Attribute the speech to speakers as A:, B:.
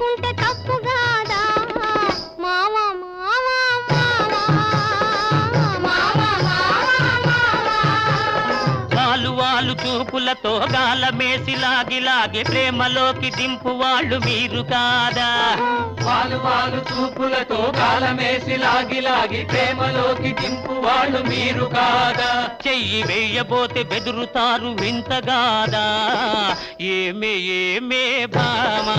A: చేసుకుంటే తప్పుగాదా మావా మావా
B: వాలు చూపులతో గాలమేసి లాగి ప్రేమలోకి దింపు వాళ్ళు మీరు కాదా
C: వాలు చూపులతో గాలమేసి లాగి ప్రేమలోకి దింపు వాళ్ళు మీరు కాదా
B: చెయ్యి వేయబోతే బెదురుతారు వింతగాదా ఏమే భామా